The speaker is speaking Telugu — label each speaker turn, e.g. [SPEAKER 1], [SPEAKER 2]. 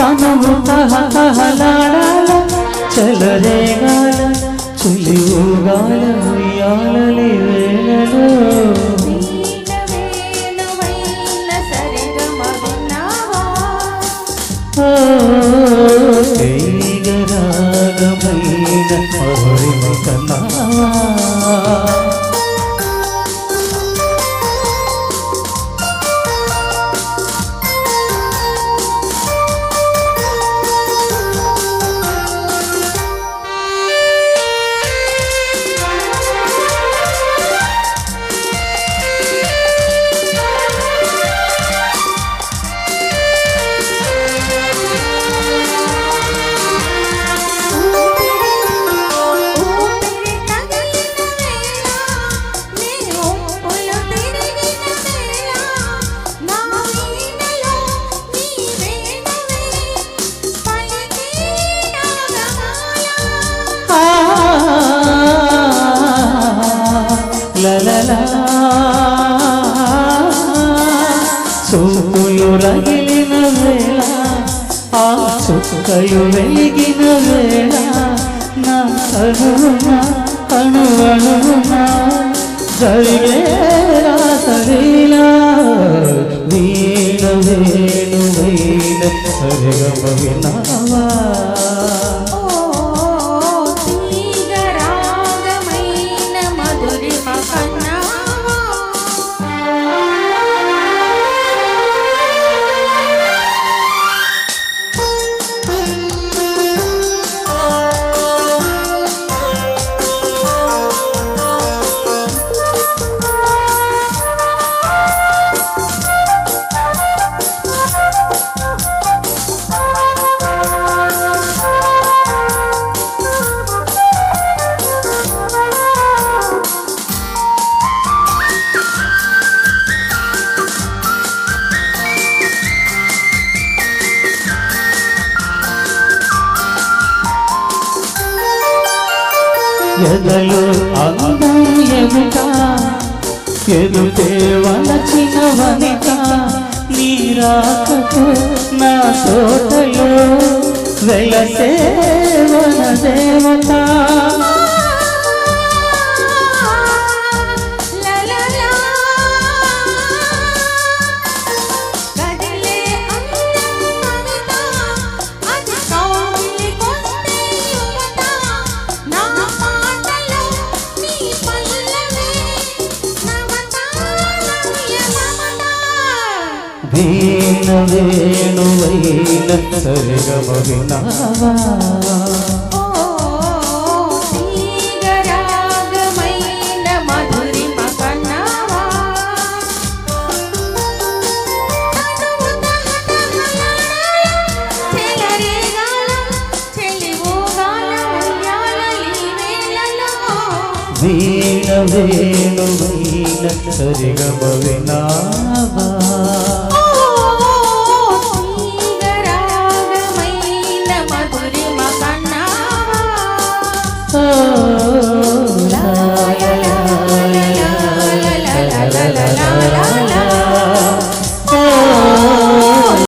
[SPEAKER 1] తనువు తహతహలాడాల చెలరేగాల చులి ఊగాల ఉయ్యాలలి వేళలో రాగమైన మధురిమ కన్నావా చూపులు రగిలిన వేళ ఆ చుక్కలు వెలిగిన వేళ నా కనున కనువనున జరిగే రాసలీలా వీణ వేణు వేణ సరిగమ వినావా ఎదలు అందం ఎముక ఎదుటే వలచిన వనిత నీ రాకతో నా తోటలో వెలసే వన దేవత వీణ వేణు వైన సరిగమ వినావా
[SPEAKER 2] రాగమైన మధురిమ కన్నావా
[SPEAKER 1] వీణ వేణు వైన సరిగమ వినావా
[SPEAKER 2] Oh